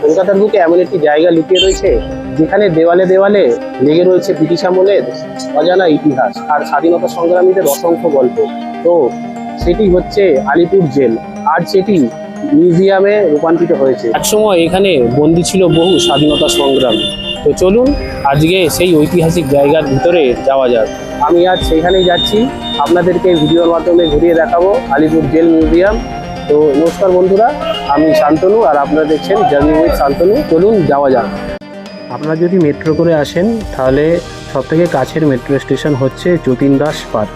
কলকাতার বুকে এমন একটি জায়গা লুকিয়ে রয়েছে যেখানে দেওয়ালে দেওয়ালে লেগে রয়েছে ব্রিটিশ আমলের অজানা ইতিহাস আর স্বাধীনতা সংগ্রামীদের অসংখ্য গল্প। তো সেটি হচ্ছে আলিপুর জেল, আর সেটি মিউজিয়ামে রূপান্তরিত হয়েছে। একসময় এখানে বন্দী ছিল বহু স্বাধীনতা সংগ্রামী। তো চলুন আজকে সেই ঐতিহাসিক জায়গার ভিতরে যাওয়া যাক। আমি আজ সেইখানেই যাচ্ছি, আপনাদেরকে ভিডিওর মাধ্যমে ঘুরিয়ে দেখাবো আলিপুর জেল মিউজিয়াম। তো নমস্কার বন্ধুরা, আমি শান্তনু আর আপনারা দেখছেন জার্নি উইথ শান্তনু। চলুন যাওয়া যাক। আপনারা যদি মেট্রো করে আসেন তাহলে সবথেকে কাছের মেট্রো স্টেশন হচ্ছে Jatin Das park.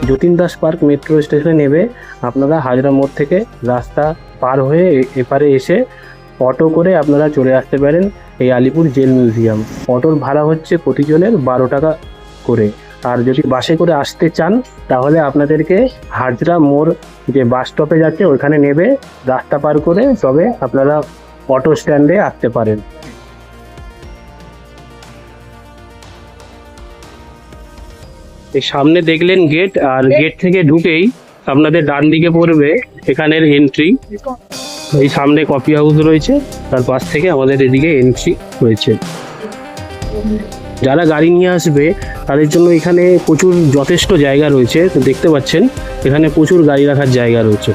Jatin Das park metro স্টেশনে নেমে আপনারা হাজরা মোড় থেকে রাস্তা পার হয়ে এপারে এসে অটো করে আপনারা চলে আসতে পারেন এই আলিপুর জেল মিউজিয়াম। অটোর ভাড়া হচ্ছে প্রতিজনের 12 টাকা করে। আর যদি বাসে করে আসতে চান তাহলে আপনাদেরকে হাজরা মোড় যে বাস স্টপে যাচ্ছে ওইখানে নেবে রাস্তা পার করে তবে আপনারা অটো স্ট্যান্ডে আসতে পারেন। এই সামনে দেখলেন গেট, আর গেট থেকে ঢুকেই আপনাদের ডান দিকে পড়বে এখানের এন্ট্রি। এই সামনে কফি হাউস রয়েছে, তার পাশ থেকে আমাদের এদিকে এন্ট্রি রয়েছে। যারা গাড়ি নিয়ে আসবে তাদের জন্য এখানে প্রচুর যথেষ্ট জায়গা রয়েছে। তো দেখতে পাচ্ছেন এখানে প্রচুর গাড়ি রাখার জায়গা রয়েছে।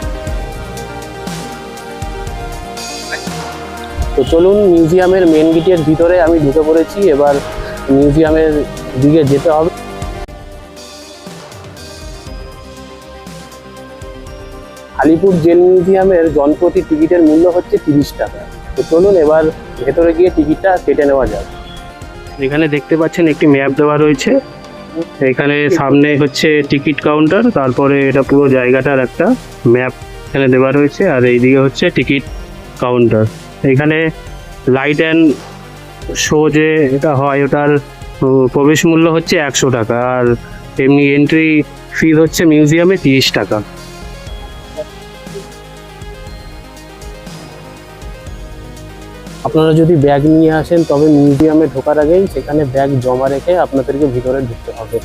তো চলুন মিউজিয়ামের মেন গেটের ভিতরে আমি ঢুকে পড়েছি। এবার মিউজিয়ামের দিকে যেতে হবে। আলিপুর জেল মিউজিয়ামের জনপ্রতি টিকিটের মূল্য হচ্ছে 30 টাকা। তো চলুন এবার ভেতরে গিয়ে টিকিটটা কেটে নেওয়া যাক। এখানে দেখতে পাচ্ছেন একটি ম্যাপ দেওয়া রয়েছে। এখানে সামনে হচ্ছে টিকিট কাউন্টার, তারপরে এটা পুরো জায়গাটার একটা ম্যাপ এখানে দেওয়া রয়েছে, আর এইদিকে হচ্ছে টিকিট কাউন্টার। এখানে লাইট অ্যান্ড শো যে এটা হয় ওটার প্রবেশ মূল্য হচ্ছে 100 টাকা, আর এমনি এন্ট্রি ফি হচ্ছে মিউজিয়ামে 30 টাকা। আপনারা যদি ব্যাগ নিয়ে আসেন তবে মিউজিয়ামে ঢোকার আগেই সেখানে ব্যাগ জমা রেখে আপনাদেরকে ভিতরে ঢুকতে হবে।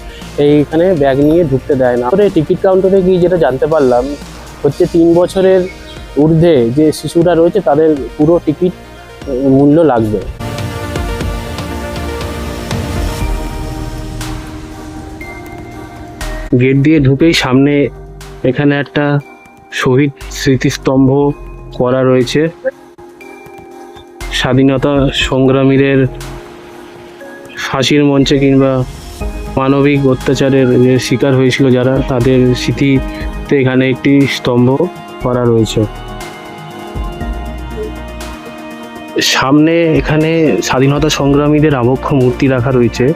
এইখানে ব্যাগ নিয়ে ঢুকতে দেয় না। টিকিট কাউন্টারে গিয়ে যেটা জানতে পারলাম হচ্ছে 3 বছরের ঊর্ধ্বে যে শিশুরা রয়েছে তাদের পুরো টিকিট মূল্য লাগবে। গেট দিয়ে ঢুকেই সামনে এখানে একটা শহীদ স্মৃতিস্তম্ভ করা রয়েছে। স্বাধীনতা সংগ্রামীদের ফাঁসির মঞ্চে কিংবা মানবিক অত্যাচারের যে শিকার হয়েছিল যারা, তাদের স্মৃতিতে এখানে একটি স্তম্ভ করা রয়েছে। সামনে এখানে স্বাধীনতা সংগ্রামীদের আবক্ষ মূর্তি রাখা রয়েছে।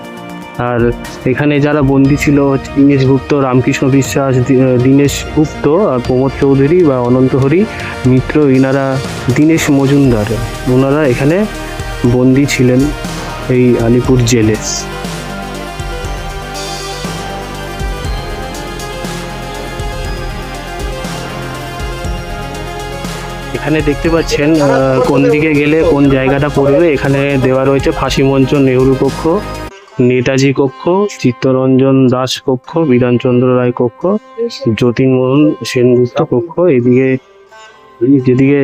আর এখানে যারা বন্দী ছিল দীনেশ গুপ্ত, রামকৃষ্ণ বিশ্বাস, দীনেশ গুপ্ত আর প্রমোদ চৌধুরী বা অনন্ত হরি মিত্র, ইনারা দীনেশ মজুমদার, ওনারা এখানে বন্দী ছিলেন এই আলিপুর জেলে। এখানে দেখতে পাচ্ছেন কোন দিকে গেলে কোন জায়গাটা পড়বে। এখানে দেওয়া রয়েছে ফাঁসি মঞ্চ, নেহরু কক্ষ, নেতাজি কক্ষ, চিত্তরঞ্জন দাস কক্ষ, বিধানচন্দ্র রায় কক্ষ, যতীনমোহন সেনগুপ্ত কক্ষ। এদিকে যেদিকে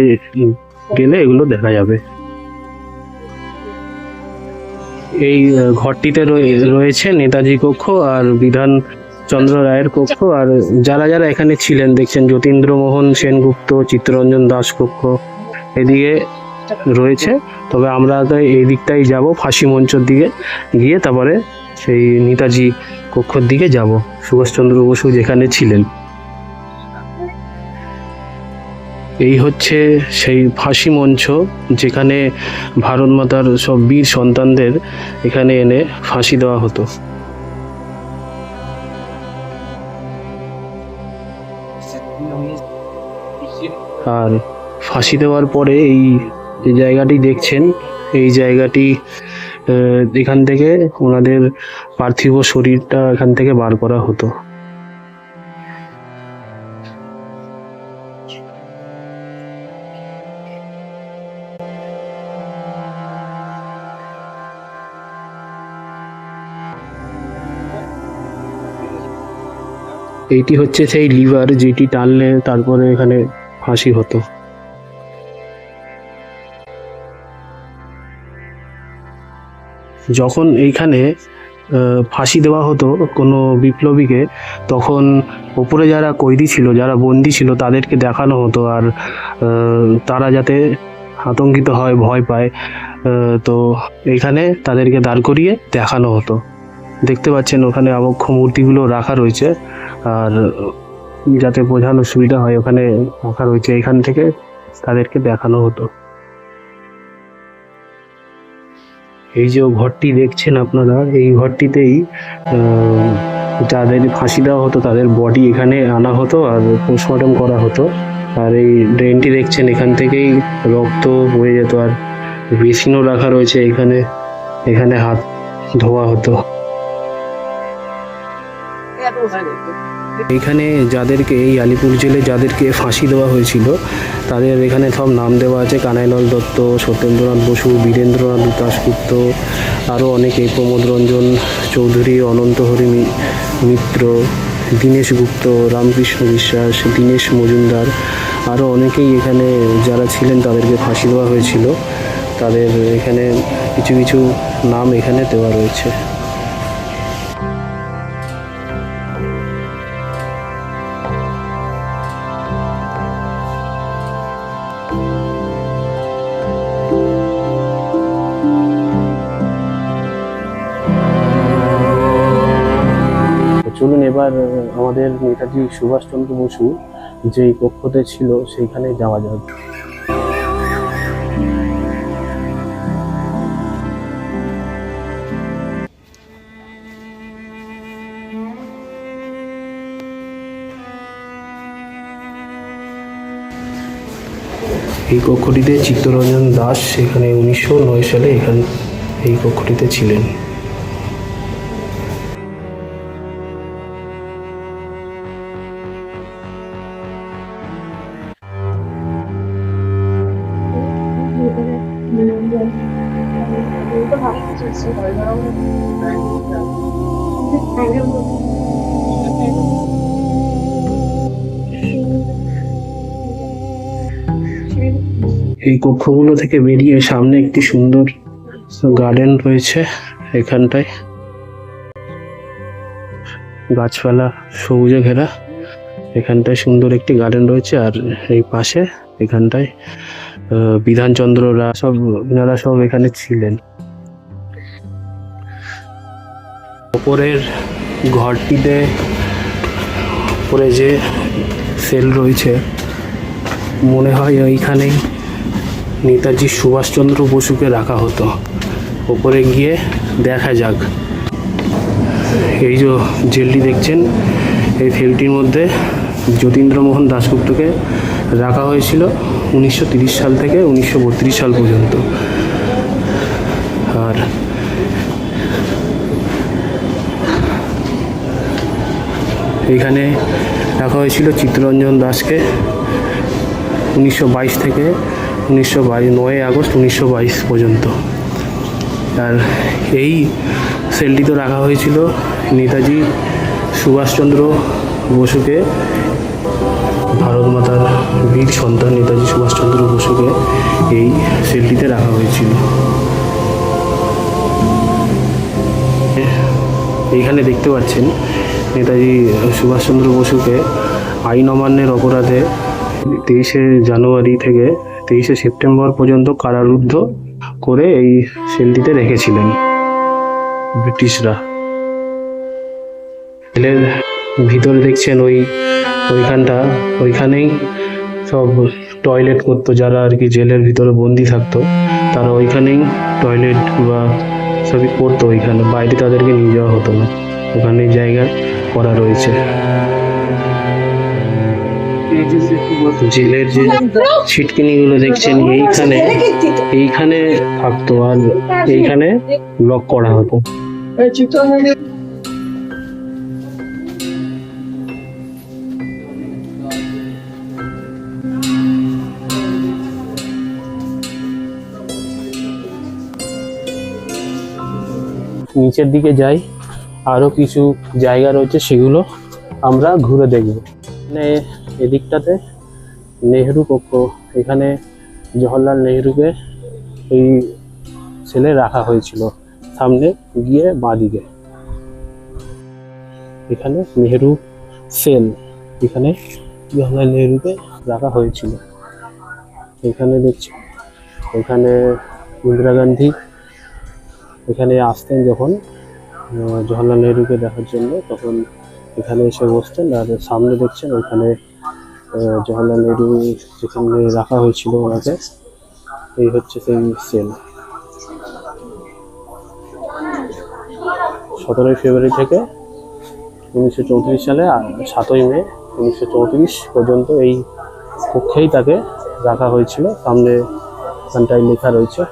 গেলে এগুলো দেখা যাবে। এই ঘরটিতে রয়েছে নেতাজি কক্ষ আর বিধানচন্দ্র রায়ের কক্ষ। আর যারা যারা এখানে ছিলেন দেখছেন যতীন্দ্রমোহন সেনগুপ্ত, চিত্তরঞ্জন দাস কক্ষ এদিকে রয়েছে। তবে আমরা তো এই দিকটাই যাব, ফাঁসি মঞ্চের দিকে গিয়ে তারপরে সেই নেতাজি কক্ষর দিকে যাব, সুভাষচন্দ্র বসু যেখানে ছিলেন। এই হচ্ছে সেই ফাঁসি মঞ্চ যেখানে ভারত মাতার সব বীর সন্তানদের এখানে এনে ফাঁসি দেওয়া হতো। আর ফাঁসি দেওয়ার পরে এই যে জায়গাটি দেখছেন, এই জায়গাটি এখান থেকে ওনাদের পার্থিব শরীরটা এখান থেকে বার করা হতো। এইটি হচ্ছে সেই লিভার যেটি টানলে তারপরে এখানে ফাঁসি হতো। যখন এইখানে ফাঁসি দেওয়া হতো কোনো বিপ্লবীকে, তখন ওপরে যারা কয়েদি ছিল, যারা বন্দি ছিল, তাদেরকে দেখানো হতো, আর তারা যাতে আতঙ্কিত হয়, ভয় পায়, তো এইখানে তাদেরকে দাঁড় করিয়ে দেখানো হতো। দেখতে পাচ্ছেন ওখানে আবক্ষ মূর্তিগুলো রাখা রয়েছে, আর যাতে বোঝানোর সুবিধা হয় ওখানে রাখা রয়েছে, এখান থেকে তাদেরকে দেখানো হতো। এই যে ঘরটি দেখছেন আপনারা, এই ঘরটিতেই যাদের ফাঁসি দেওয়া হতো তাদের বডি এখানে আনা হতো আর পোস্টমর্টম করা হতো। আর এই ড্রেনটি দেখছেন, এখান থেকেই রক্ত বয়ে যেত, আর বেসিনও রাখা রয়েছে এখানে, এখানে হাত ধোয়া হতো। এখানে যাদেরকে, এই আলিপুর জেলে যাদেরকে ফাঁসি দেওয়া হয়েছিল তাদের এখানে সব নাম দেওয়া আছে: কানাইলাল দত্ত, সত্যেন্দ্রনাথ বসু, বীরেন্দ্রনাথ দাশগুপ্ত, আরও অনেকে, প্রমোদ রঞ্জন চৌধুরী, অনন্তহরি মিত্র, দীনেশ গুপ্ত, রামকৃষ্ণ বিশ্বাস, দীনেশ মজুমদার, আরও অনেকেই এখানে যারা ছিলেন তাদেরকে ফাঁসি দেওয়া হয়েছিল। তাদের এখানে কিছু কিছু নাম এখানে দেওয়া রয়েছে। চলুন এবার আমাদের নেতাজি সুভাষচন্দ্র বসু যেই কক্ষতে ছিল সেইখানে যাওয়া যাক। এই কক্ষটিতে চিত্তরঞ্জন দাস সেখানে 1909 সালে এই কক্ষটিতে ছিলেন। এই কক্ষগুলো থেকে বেরিয়ে সামনে একটি সুন্দর গার্ডেন রয়েছে, এখানটায় গাছপালা সবুজে ঘেরা, এখানটায় সুন্দর একটি গার্ডেন রয়েছে। আর এই পাশে এখানটায় বিধানচন্দ্ররা সব, ওনারা সব এখানে ছিলেন। ওপরের ঘরটিতে উপরে যে সেল রয়েছে, মনে হয় ওইখানেই নেতাজি সুভাষচন্দ্র বসুকে রাখা হতো। ওপরে গিয়ে দেখা যাক। এই যে জেলটি দেখছেন, এই সেলটির মধ্যে যতীন্দ্রমোহন দাশগুপ্তকে রাখা হয়েছিল 1930 সাল থেকে 1932 সাল পর্যন্ত। আর এখানে রাখা হয়েছিল চিত্তরঞ্জন দাসকে 1922 থেকে 9ই আগস্ট 1922 পর্যন্ত। আর এই সেলটিতে রাখা হয়েছিল নেতাজি সুভাষচন্দ্র বসুকে, ভারত মাতার বীর সন্তান নেতাজি সুভাষচন্দ্র বসুকে এই সেলটিতে রাখা হয়েছিল। এইখানে দেখতে পাচ্ছেন নেতাজি সুভাষচন্দ্র বসুকে আইন অমান্যের অপরাধে 23শে জানুয়ারি থেকে 23শে সেপ্টেম্বর পর্যন্ত কারারুদ্ধ করে এই সেলটিতে রেখেছিলেন ব্রিটিশরা। জেলের ভিতরে দেখছেন ওইখানেই সব টয়লেট করতো, যারা আর কি জেলের ভিতরে বন্দি থাকতো তারা ওইখানেই টয়লেট বা সবই করতো। ওইখানে বাইরে তাদেরকে নিয়ে যাওয়া হতো না, ওখানে জায়গা করা রয়েছে। জেলের যে ছিটকিনিগুলো দেখছেন এইখানে থাকতো, আর এইখানে লক করা হতো। নিচের দিকে যাই, আরো কিছু জায়গা রয়েছে, সেগুলো আমরা ঘুরে দেখব। মানে এদিকটাতে নেহেরু কক্ষ, এখানে জওহরলাল নেহেরুকে এই সেলে রাখা হয়েছিল। সামনে গিয়ে বাঁদিকে এখানে নেহেরু সেল, এখানে জওহরলাল নেহেরুকে রাখা হয়েছিল। এখানে দেখছি এখানে ইন্দিরা গান্ধী এখানে আসতেন যখন জওহরলাল নেহেরুকে দেখার জন্য, তখন এখানে এসে বসতেন। আর সামনে দেখছেন ওইখানে জওহরলাল নেহেরু যেখানে রাখা হয়েছিল ওনাকে, এই হচ্ছে সেই সেল। 17 ফেব্রুয়ারি থেকে 1934 সালে 7ই মে 1934 পর্যন্ত এই কক্ষেই তাকে রাখা হয়েছিল। সামনে এখানটায় লেখা রয়েছে।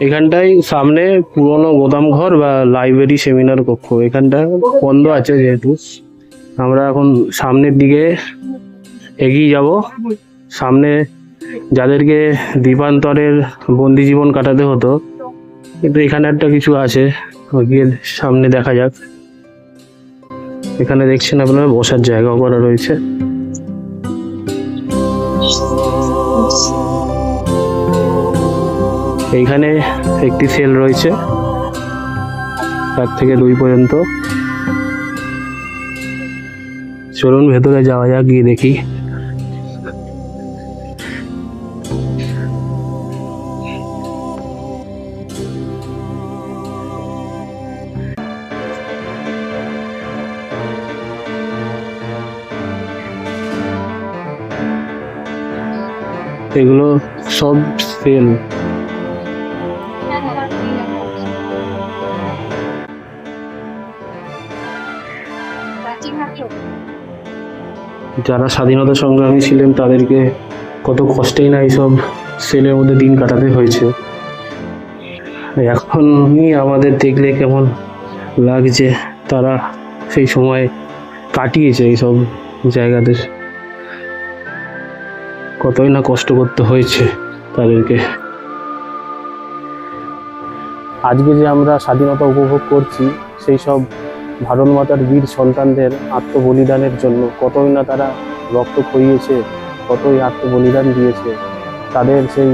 এখানটায় সামনে পুরনো গোদাম ঘর বা লাইব্রেরি সেমিনার কক্ষ, এখানটা বন্ধ আছে যেহেতু। আমরা এখন সামনের দিকে এগিয়ে যাব। সামনে যাদেরকে দ্বীপান্তরের বন্দি জীবন কাটাতে হতো, কিন্তু এখানে একটা কিছু আছে, গিয়ে সামনে দেখা যাক। এখানে দেখছেন আপনারা বসার জায়গাও করা রয়েছে। এইখানে একটি সেল রয়েছে 1 থেকে 2 পর্যন্ত। চলুন ভেতরে যাওয়া যাক, গিয়ে দেখি। এগুলো সব সেল। যারা স্বাধীনতা সংগ্রামী ছিলেন তাদেরকে কত কষ্টেই না এইসব সেলের মধ্যে দিন কাটাতে হয়েছে। এখনই আমাদের দেখলে কেমন লাগছে, তারা সেই সময় কাটিয়েছে এইসব জায়গাতে, কতই না কষ্ট করতে হয়েছে তাদেরকে। আজকে যে আমরা স্বাধীনতা উপভোগ করছি, সেই সব ভারত মাতার বীর সন্তানদের আত্মবলিদানের জন্য কতই না তারা রক্ত খইয়েছে, কতই আত্মবলিদান দিয়েছে। তাদের সেই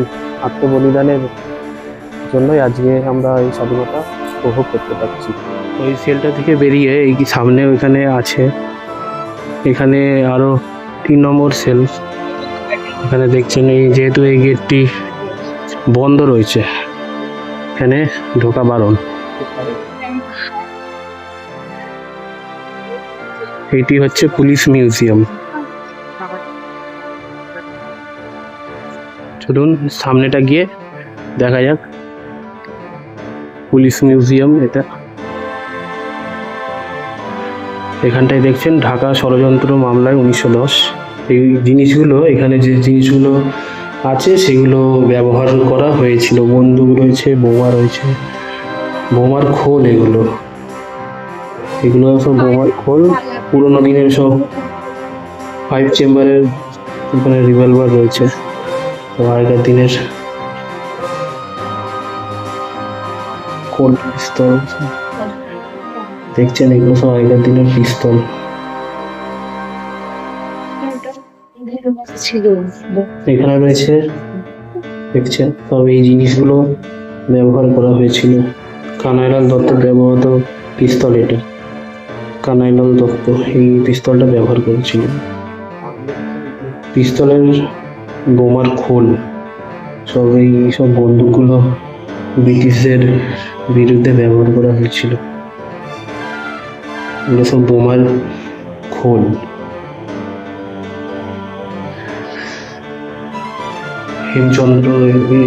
আত্মবলিদানের জন্যই আজকে আমরা এই স্বাধীনতা উপভোগ করতে পারছি। ওই সেলটা থেকে বেরিয়ে এই সামনে ওইখানে আছে, এখানে আরো 3 নম্বর সেল। এখানে দেখছেন এই যেহেতু এই গেটটি বন্ধ রয়েছে, এখানে ঢোকা বারণ। এটি হচ্ছে পুলিশ মিউজিয়াম। চলুন সামনেটা গিয়ে দেখা যাক। পুলিশ মিউজিয়াম এটা। এখানটায় দেখছেন ঢাকা ষড়যন্ত্র মামলায় 1910। এই জিনিসগুলো, এখানে যে জিনিসগুলো আছে সেগুলো ব্যবহার করা হয়েছিল। বন্দুক রয়েছে, বোমা রয়েছে, বোমার খোল, এগুলো সব বোমার খোল। পুরোনো দিনের সব 5 চেম্বারের এখানে রিভলভার রয়েছে, আগেকার দিনের কোল্ড পিস্তল দেখছেন, এগুলো সব আগেকার দিনের পিস্তল। এখানে রয়েছে দেখছেন সব এই জিনিসগুলো ব্যবহার করা হয়েছিল। কানাইলাল দত্ত ব্যবহৃত পিস্তল, এটা কানাইলাল দত্ত এই পিস্তলটা ব্যবহার করেছিল। পিস্তলের বোমার খোল, সব এই সব বন্দুকগুলো ব্রিটিশদের বিরুদ্ধে ব্যবহার করা হয়েছিল। এগুলো সব বোমার খোল। হেমচন্দ্র,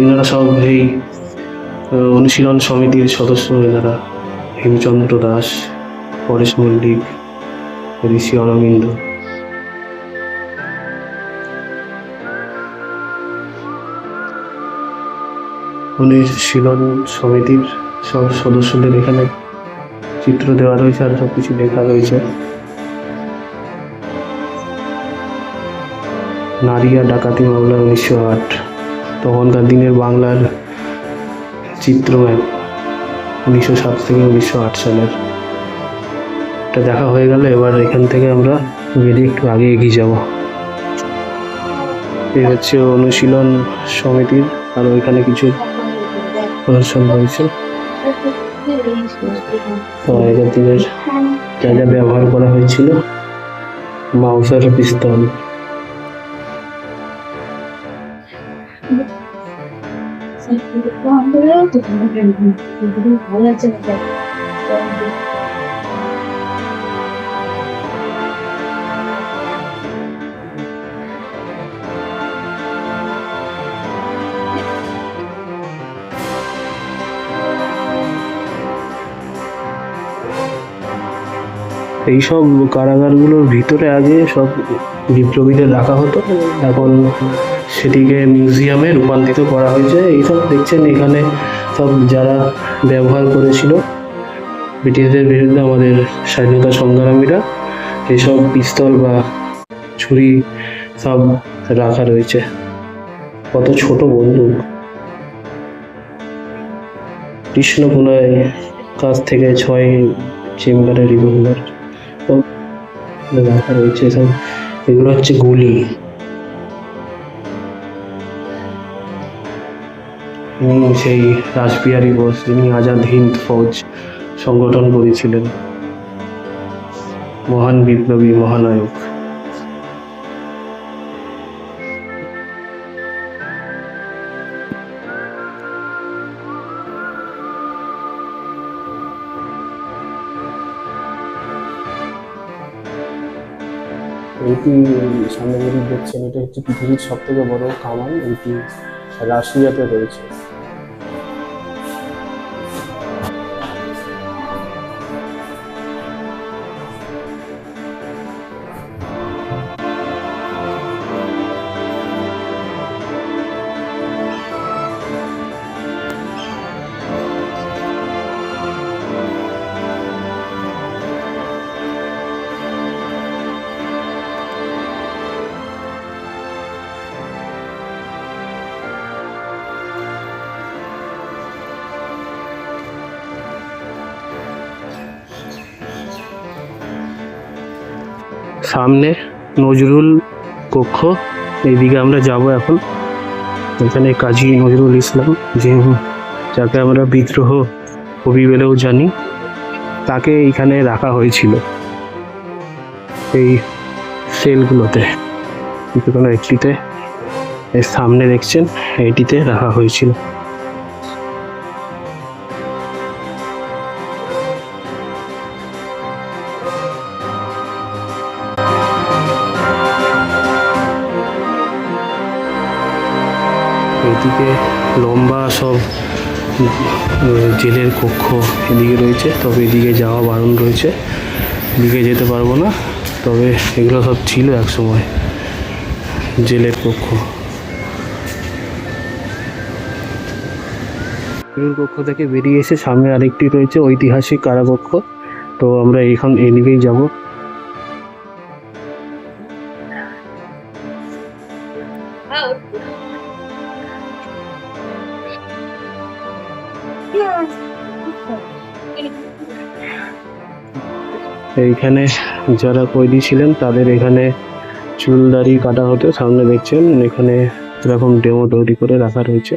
এনারা সব এই অনুশীলন সমিতির সদস্য। এনারা হেমচন্দ্র দাস, পরেশ মল্লিক, ঋষি অরবিন্দ। অনুশীলন সমিতির সব সদস্যদের এখানে চিত্র দেওয়া রয়েছে, আর সব কিছু লেখা রয়েছে। নারিয়া ডাকাতি মামলা 1908, তখনকার দিনের বাংলার চিত্র 1907 থেকে 1908 সালের। এটা দেখা হয়ে গেল। এবার এখান থেকে আমরা বেরিয়ে একটু আগে এগিয়ে যাব। এই হচ্ছে অনুশীলন সমিতির, আর ওইখানে কিছু প্রদর্শন হয়েছে। তো আগের দিনের যা যা ব্যবহার করা হয়েছিল, মাউসার পিস্তল, এইসব কারাগারগুলোর ভিতরে আগে সব বিপ্লবীদের রাখা হতো, এখন সেটিকে মিউজিয়ামে রূপান্তরিত করা হয়েছে। এইসব দেখছেন এখানে সব যারা ব্যবহার করেছিল ব্রিটিশদের বিরুদ্ধে আমাদের স্বাধীনতা সংগ্রামীরা, এইসব পিস্তল বা ছুরি সব রাখা রয়েছে। কত ছোট বন্দুক, কৃষ্ণকুলায় কাছ থেকে 6 চেম্বারের রিভলভার সব রাখা রয়েছে। সব এগুলো হচ্ছে গুলি। সেই রাসবিহারী বোস, যিনি আজাদ হিন্দ ফৌজ সংগঠন করেছিলেন, মহান বিপ্লবী মহানায়ক। এইটি সামনে যদি দেখছেন, এটা হচ্ছে পৃথিবীর সব থেকে বড় কামান, এটি রাশিয়াতে রয়েছে। সামনে নজরুল কক্ষ, এইদিকে আমরা যাব এখন। এখানে কাজী নজরুল ইসলাম, যাকে আমরা বিদ্রোহ কবি বলেও জানি, তাকে এইখানে রাখা হয়েছিল এই সেলগুলোতে। কোনো একটিতে, এর সামনে দেখছেন, এইটিতে রাখা হয়েছিল। এদিকে লম্বা সব জেলের কক্ষ এদিকে রয়েছে, তবে এদিকে যাওয়া বারণ রয়েছে, এদিকে যেতে পারবো না। তবে এগুলো সব ছিল এক সময় জেলের কক্ষ। জেলের কক্ষ থেকে বেরিয়ে এসে সামনে আরেকটি রয়েছে ঐতিহাসিক কারাকক্ষ। তো আমরা এদিকেই যাব। এইখানে যারা কয়েদি ছিলেন তাদের এখানে চুল দাড়ি কাটা হতো। সামনে দেখছেন এখানে এরকম ডেমো তৈরি করে রাখা রয়েছে।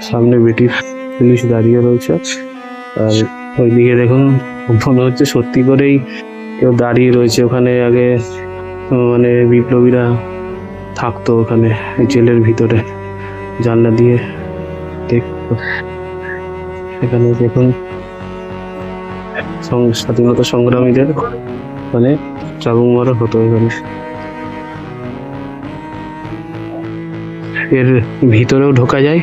সামনে ব্রিটিশ পুলিশ দাঁড়িয়ে রয়েছে, আর ওইদিকে দেখুন মনে হচ্ছে সত্যি করেই কেউ দাঁড়িয়ে রয়েছে ওখানে। আগে মানে বিপ্লবীরা থাকতো ওখানে জেলের ভিতরে, জানলা দিয়ে দেখতো। এখানে দেখুন স্বাধীনতা সংগ্রামীদের মানে চাবুক মারা হতো এখানে। এর ভিতরেও ঢোকা যায়,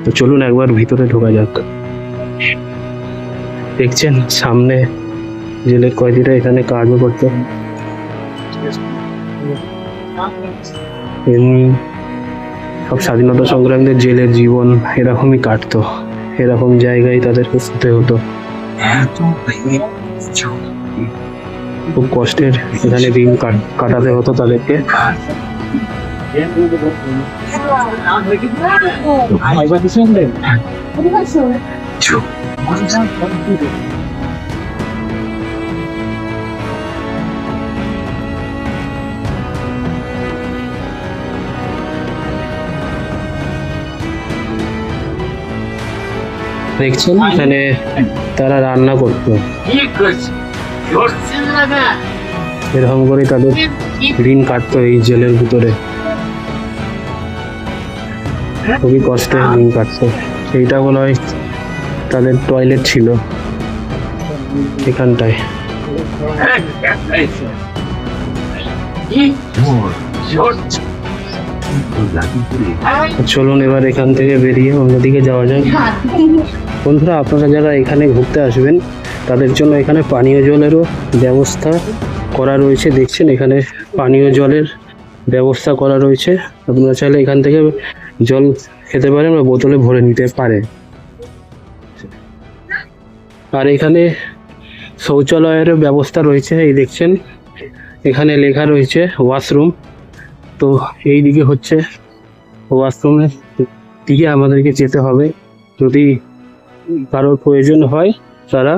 তো চলুন একবার ভিতরে ঢোকা যাক। দেখছেন সামনে জেলের কয়েদিরা এখানে কাজও করতো। এমনি সব স্বাধীনতা সংগ্রামীদের জেলের জীবন এরকমই কাটতো, এরকম জায়গায় তাদেরকে শুতে হতো। খুব কষ্টের এখানে দিন কাটাতে হতো তাদেরকে। দেখছেন এখানে তারা রান্না করতো, এরকম করে তাদের দিন কাটতো এই জেলের ভিতরে, খুবই কষ্টে দিন কাটতো। সেইটা মনে হয় তাদের টয়লেট ছিল এখানটায়। চলুন এবার এখান থেকে বেরিয়ে অন্যদিকে যাওয়া যায়। বন্ধুরা, আপনারা যারা এখানে ঘুরতে আসবেন তাদের জন্য এখানে পানীয় জলেরও ব্যবস্থা করা রয়েছে। দেখছেন এখানে পানীয় জলের ব্যবস্থা করা রয়েছে, আপনারা চাইলে এখান থেকে জল খেতে পারেন বা বোতলে ভরে নিতে পারেন। আর এখানে শৌচালয়েরও ব্যবস্থা রয়েছে, এই দেখছেন এখানে লেখা রয়েছে ওয়াশরুম। তো এই দিকে হচ্ছে ওয়াশরুমের দিকে আমাদেরকে যেতে হবে, যদি কারোর প্রয়োজন হয় তারা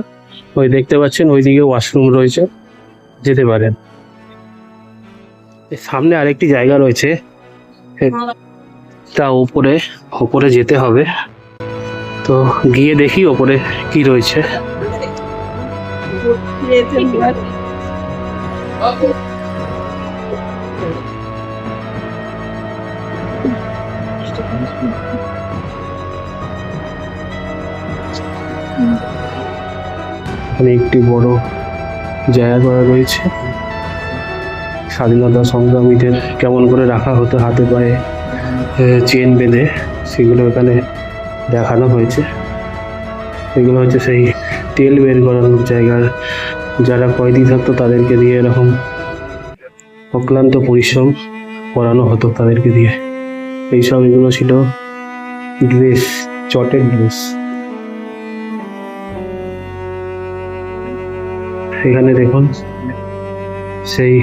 ওই দেখতে পাচ্ছেন ওই দিকে ওয়াশরুম রয়েছে, যেতে পারেন। সামনে আরেকটি জায়গা রয়েছে, তা উপরে যেতে হবে। তো গিয়ে দেখি ওপরে কি রয়েছে। এখানে একটি বড় জায়গা করা রয়েছে, স্বাধীনতা সংগ্রামীদের কেমন করে রাখা হতো হাতে পায়ে চেন বেঁধে, সেগুলো এখানে দেখানো হয়েছে। এগুলো হচ্ছে সেই তেল বের করানোর জায়গা, যারা কয়েদি থাকতো তাদেরকে দিয়ে এরকম অক্লান্ত পরিশ্রম করানো হতো তাদেরকে দিয়ে। এইসব এগুলো ছিল ড্রেস, চটের ড্রেস। এখানে দেখুন সেই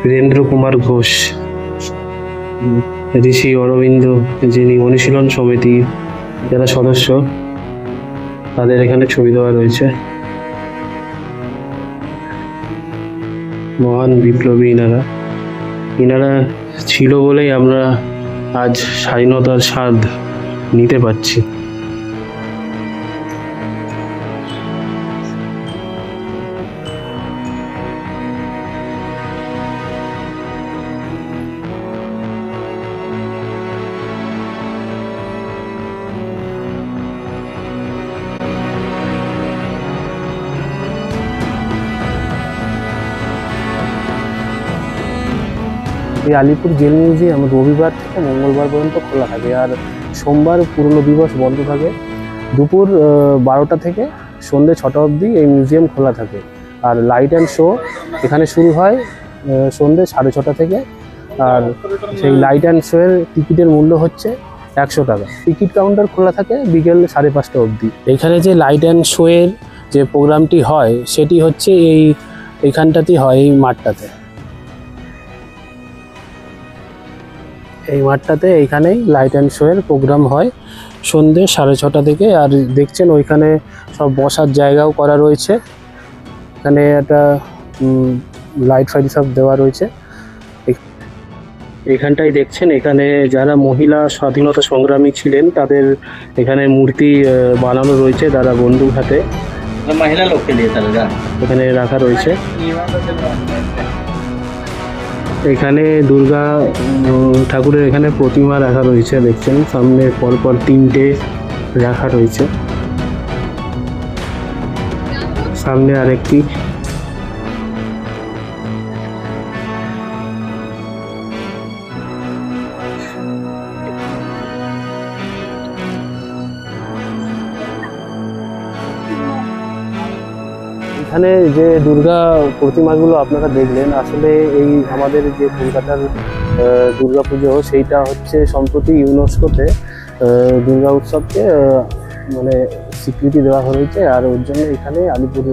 বীরেন্দ্র কুমার ঘোষ, ঋষি অরবিন্দ, যিনি অনুশীলন সমিতি যারা সদস্য, তাদের এখানে ছবি দেওয়া রয়েছে। মহান বিপ্লবী ইনারা ছিল বলেই আমরা আজ স্বাধীনতার স্বাদ নিতে পারছি। এই আলিপুর জেল মিউজিয়াম রবিবার থেকে মঙ্গলবার পর্যন্ত খোলা থাকে, আর সোমবার পুরনো দিবস বন্ধ থাকে। দুপুর 12টা থেকে সন্ধ্যে 6টা অবধি এই মিউজিয়াম খোলা থাকে। আর লাইট অ্যান্ড শো এখানে শুরু হয় সন্ধ্যে 6:30 থেকে। আর সেই লাইট অ্যান্ড শো এর টিকিটের মূল্য হচ্ছে 100 টাকা। টিকিট কাউন্টার খোলা থাকে বিকেল 5:30 অবধি। এখানে যে লাইট অ্যান্ড শো এর যে প্রোগ্রামটি হয় সেটি হচ্ছে এইখানটাতেই হয়, এই মাঠটাতে। এই মাঠটাতে এইখানেই লাইট অ্যান্ড শো এর প্রোগ্রাম হয় সন্ধ্যে 6:30 থেকে। আর দেখছেন ওইখানে সব বসার জায়গাও করা রয়েছে, এখানে একটা লাইট ফাইট সব দেওয়া রয়েছে। এখানটাই দেখছেন এখানে যারা মহিলা স্বাধীনতা সংগ্রামী ছিলেন তাদের এখানে মূর্তি বানানো রয়েছে, তারা বন্দুক হাতে মহিলা লোককে নিয়ে এখানে রাখা রয়েছে। এখানে দুর্গা ঠাকুরের এখানে প্রতিমা রাখা রয়েছে, দেখছেন সামনে পরপর 3টে রাখা রয়েছে। সামনে আরেকটি। এখানে যে দুর্গা প্রতিমাগুলো আপনারা দেখলেন, আসলে এই আমাদের যে কলকাতার দুর্গা পুজো, সেইটা হচ্ছে সম্প্রতি ইউনেস্কোতে দুর্গা উৎসবকে মানে স্বীকৃতি দেওয়া হয়েছে। আর ওর জন্য এখানে আলিপুর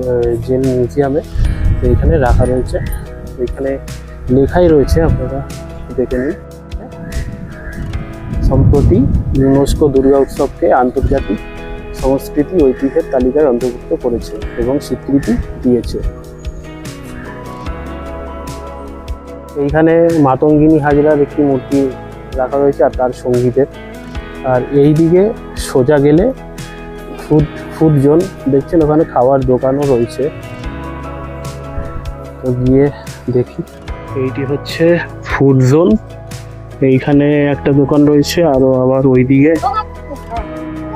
জেল মিউজিয়ামে এখানে রাখা রয়েছে। এখানে লেখাই রয়েছে, আপনারা দেখে নিন, সম্প্রতি ইউনেস্কো দুর্গা উৎসবকে আন্তর্জাতিক সংস্কৃতি ঐতিহ্যের তালিকায় অন্তর্ভুক্ত করেছে এবং স্বীকৃতি দিয়েছে। এইখানে মাতঙ্গিনী হাজরার একটি মূর্তি রাখা রয়েছে আর তার সঙ্গীতের। আর এই দিকে সোজা গেলে ফুড ফুড জোন দেখছেন, ওখানে খাওয়ার দোকানও রয়েছে। তো গিয়ে দেখি। এইটি হচ্ছে ফুড জোন, এইখানে একটা দোকান রয়েছে, আরো আবার ওইদিকে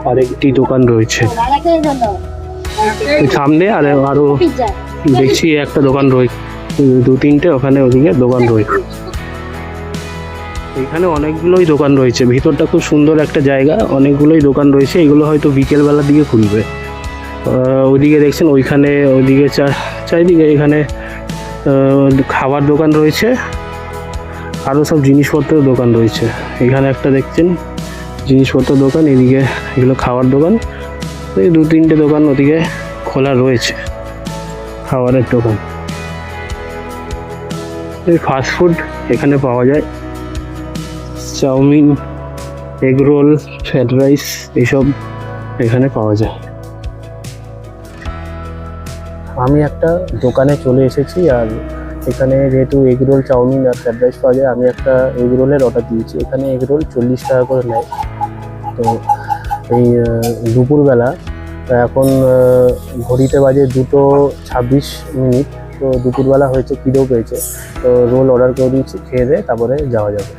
আরেকটি দোকান রয়েছে সামনে, আর আরো দেখছি একটা দোকান রয়েছে, দু তিনটে ওখানে ওদিকে দোকান রয়েছে। এখানে অনেকগুলোই দোকান রয়েছে, ভিতরটা খুব সুন্দর একটা জায়গা, অনেকগুলোই দোকান রয়েছে। এগুলো হয়তো বিকেলবেলার দিকে খুলবে। ওইদিকে দেখছেন, ওইখানে ওইদিকে চারিদিকে এখানে খাবার দোকান রয়েছে, আরও সব জিনিসপত্রের দোকান রয়েছে। এখানে একটা দেখছেন জিনিসপত্র দোকান, এদিকে এগুলো খাবার দোকান। এই দু তিনটে দোকান ওদিকে খোলা রয়েছে, খাবারের দোকান। এই ফাস্টফুড এখানে পাওয়া যায়, chowmein, egg roll, fried rice, এইসব এখানে পাওয়া যায়। আমি একটা দোকানে চলে এসেছি, আর এখানে যেহেতু এগ রোল, চাউমিন আর ফ্রাইড রাইস পাওয়া যায়, আমি একটা এগ রোলের অর্ডার দিয়েছি। এখানে এগ রোল 40 টাকা করে নেয়। তো এই দুপুরবেলা, এখন ঘড়িতে বাজে 2:26। তো দুপুরবেলা হয়েছে, খিদেও পেয়েছে, তো রোল অর্ডার করে দিয়েছি, খেয়ে দিয়ে তারপরে যাওয়া যাবে।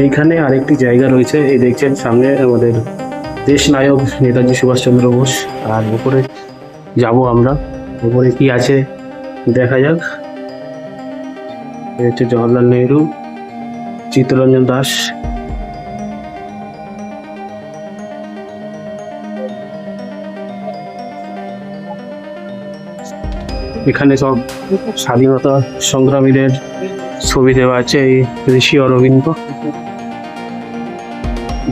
এইখানে আরেকটি জায়গা রয়েছে, এই দেখছেন সামনে আমাদের দেশ নায়ক নেতাজি সুভাষচন্দ্র বোস। আর উপরে যাব আমরা, উপরে কি আছে দেখা যাক। এই হচ্ছে জওহরলাল নেহরু, চিত্তরঞ্জন দাস। এখানে সব স্বাধীনতা সংগ্রামীদের ছবি দেওয়া আছে। এই ঋষি অরবিন্দ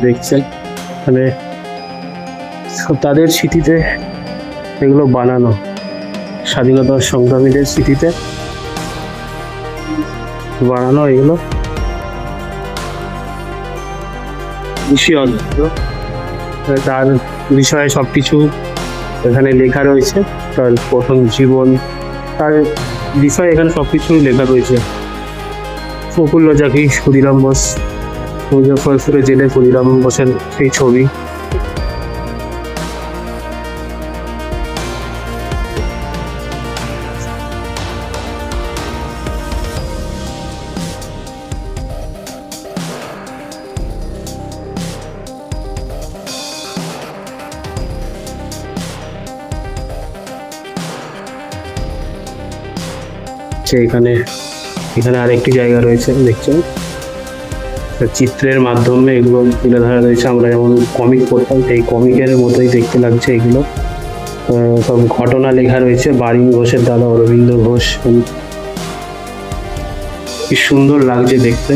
দেখছেন, মানে তাদের স্মৃতিতে এগুলো বানানো, স্বাধীনতা সংগ্রামীদের স্মৃতিতে বানানো এগুলো। ঋষি অরবিন্দ, তার বিষয়ে সবকিছু এখানে লেখা রয়েছে, তার প্রথম জীবন, তার বিষয়ে এখানে সবকিছু লেখা রয়েছে। প্রফুল্ল চাকি, ক্ষুদিরাম বোস, মুজফ্ফরপুরে জেলে ক্ষুদিরাম বোসের সেই ছবি। এখানে এখানে আরেকটি জায়গা রয়েছে, দেখছেন চিত্রের মাধ্যমে এগুলো তুলে ধরা রয়েছে। আমরা যেমন কমিক পড়তাম, সেই কমিকের মতোই দেখতে লাগছে এগুলো। সব ঘটনা লেখা রয়েছে, বারিন ঘোষের দাদা অরবিন্দ ঘোষ। কি সুন্দর লাগছে দেখতে,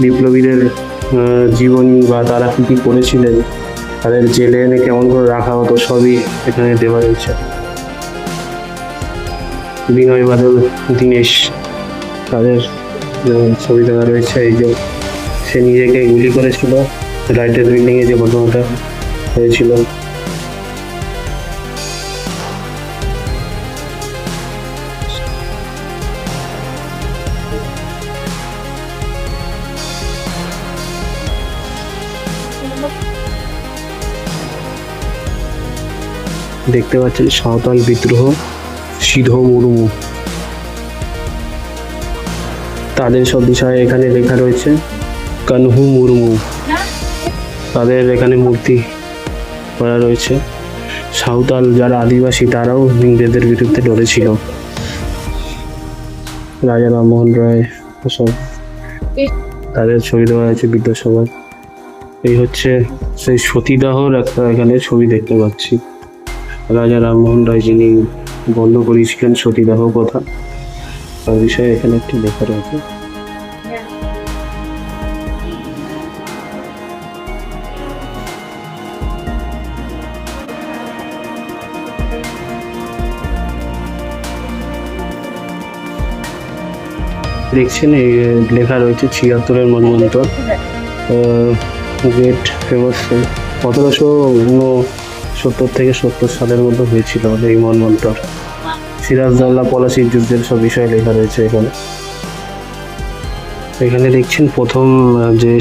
বিপ্লবীদের জীবনী বা তারা কী কী করেছিলেন, তাদের জেলে এনে কেমন করে রাখা হতো, সবই এখানে দেওয়া রয়েছে। বিনয় বাদল, দীনেশ, তাদের ছবি দেওয়া রয়েছে। এই যে সে নিজেকে গুলি করেছিল রাইটের বিল্ডিংয়ে, যে ঘটনাটা হয়েছিল। দেখতে পাচ্ছেন সাঁওতাল বিদ্রোহ, সিধো মুর্মু, তাদের সব বিষয়ে এখানে লেখা রয়েছে। কানহু মুর্মু, তাদের এখানে মূর্তি করা রয়েছে। সাঁওতাল যারা আদিবাসী, তারাও ইংরেজদের বিরুদ্ধে লড়েছিল। রাজা রামমোহন রায়, সব তাদের ছবি দেওয়া হয়েছে বিদ্যাসভায়। এই হচ্ছে সেই সতীদাহর একটা এখানে ছবি দেখতে পাচ্ছি। রাজা রামমোহন রায় যিনি বন্ধ করেছিলেন সতীদাহ কথা, তার বিষয়ে এখানে একটি লেখা রয়েছে। দেখছেন এই লেখা রয়েছে 76-এর মন্বন্তর। গ্রেট ফেমাস 1769 থেকে 70 সালের মধ্যে হয়েছিল এই মন্বন্তর। সিরাজদৌল্লা পলাশির যুদ্ধের সব বিষয়ে লেখা রয়েছে এখানে। এখানে দেখছেন প্রথম যে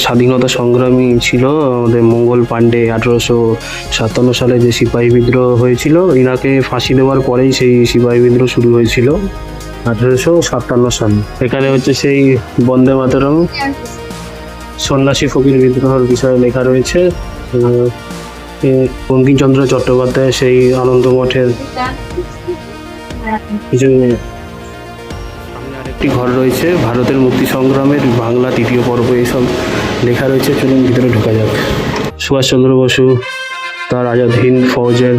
স্বাধীনতা সংগ্রামী ছিল আমাদের মঙ্গল পাণ্ডে, 1857 সালে যে সিপাহী বিদ্রোহ হয়েছিল, ইনাকে ফাঁসি দেওয়ার পরেই সেই সিপাহী বিদ্রোহ শুরু হয়েছিল 1857 সালে। এখানে হচ্ছে সেই বন্দে মাতরম সন্ন্যাসী ফকির বিদ্রোহের বিষয়ে লেখা রয়েছে। বঙ্কিমচন্দ্র চট্টোপাধ্যায় সেই আনন্দ মঠের কিছু। সামনে আরেকটি ঘর রয়েছে, ভারতের মুক্তি সংগ্রামের বাংলা 3য় পর্ব, এইসব লেখা রয়েছে। চলুন ভিতরে ঢোকা যাক। সুভাষচন্দ্র বসু, তার আজাদ হিন্দ ফৌজের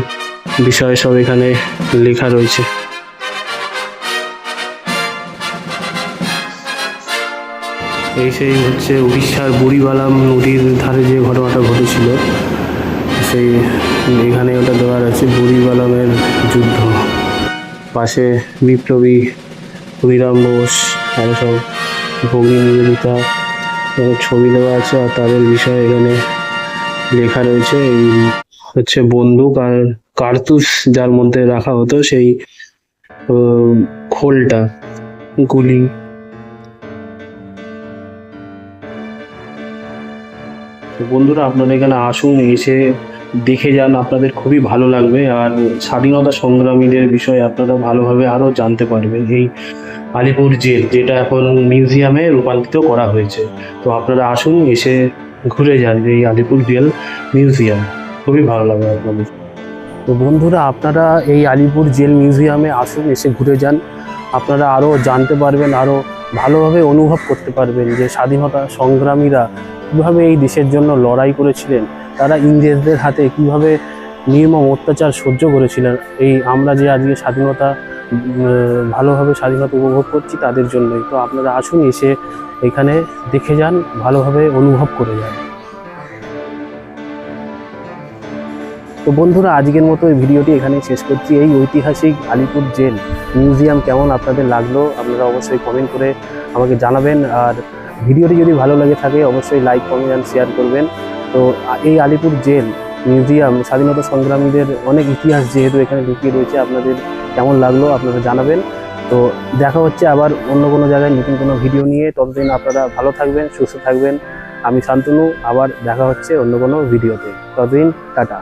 বিষয়ে সব এখানে লেখা রয়েছে। এই সেই হচ্ছে উড়িষ্যার বুড়িবালাম নদীর ধারে যে ঘটনাটা ঘটেছিল, সেই এখানে ওটা দেওয়া আছে, বুড়িবালামের যুদ্ধ। পাশে বিপ্লবী ক্ষুদিরাম বোস, আরও সব ভগ্নী নিবেদিতা ছবি দেওয়া আছে, আর তাদের বিষয়ে এখানে লেখা রয়েছে। এই হচ্ছে বন্দুক আর কার্তুস যার মধ্যে রাখা হতো, সেই খোলটা, গুলি। বন্ধুরা, আপনারা এখানে আসুন, এসে দেখে যান, আপনাদের খুবই ভালো লাগবে। আর স্বাধীনতা সংগ্রামীদের বিষয়ে আপনারা ভালোভাবে আরও জানতে পারবেন। এই আলিপুর জেল, যেটা এখন মিউজিয়ামে রূপান্তরিত করা হয়েছে, তো আপনারা আসুন, এসে ঘুরে যান এই আলিপুর জেল মিউজিয়াম, খুবই ভালো লাগবে আপনাদের। তো বন্ধুরা, আপনারা এই আলিপুর জেল মিউজিয়ামে আসুন, এসে ঘুরে যান, আপনারা আরও জানতে পারবেন, আরও ভালোভাবে অনুভব করতে পারবেন যে স্বাধীনতা সংগ্রামীরা কীভাবে এই দেশের জন্য লড়াই করেছিলেন, তারা ইংরেজদের হাতে কীভাবে নির্মম অত্যাচার সহ্য করেছিলেন। এই আমরা যে আজকে স্বাধীনতা ভালোভাবে স্বাধীনতা উপভোগ করছি তাদের জন্যই। তো আপনারা আসুন, এসে এখানে দেখে যান, ভালোভাবে অনুভব করে যান। তো বন্ধুরা, আজকের মতো এই ভিডিওটি এখানেই শেষ করছি। এই ঐতিহাসিক আলিপুর জেল মিউজিয়াম কেমন আপনাদের লাগলো আপনারা অবশ্যই কমেন্ট করে আমাকে জানাবেন। আর ভিডিওটি যদি ভালো লাগে থাকে অবশ্যই লাইক, কমেন্ট অ্যান্ড শেয়ার করবেন। তো এই আলিপুর জেল মিউজিয়াম স্বাধীনতা সংগ্রামীদের অনেক ইতিহাস যেহেতু এখানে লুকিয়ে রয়েছে, আপনাদের কেমন লাগলো আপনারা জানাবেন। তো দেখা হচ্ছে আবার অন্য কোনো জায়গায় নতুন কোনো ভিডিও নিয়ে। ততদিন আপনারা ভালো থাকবেন, সুস্থ থাকবেন। আমি শান্তনু, আবার দেখা হচ্ছে অন্য কোনো ভিডিওতে। ততদিন টাটা।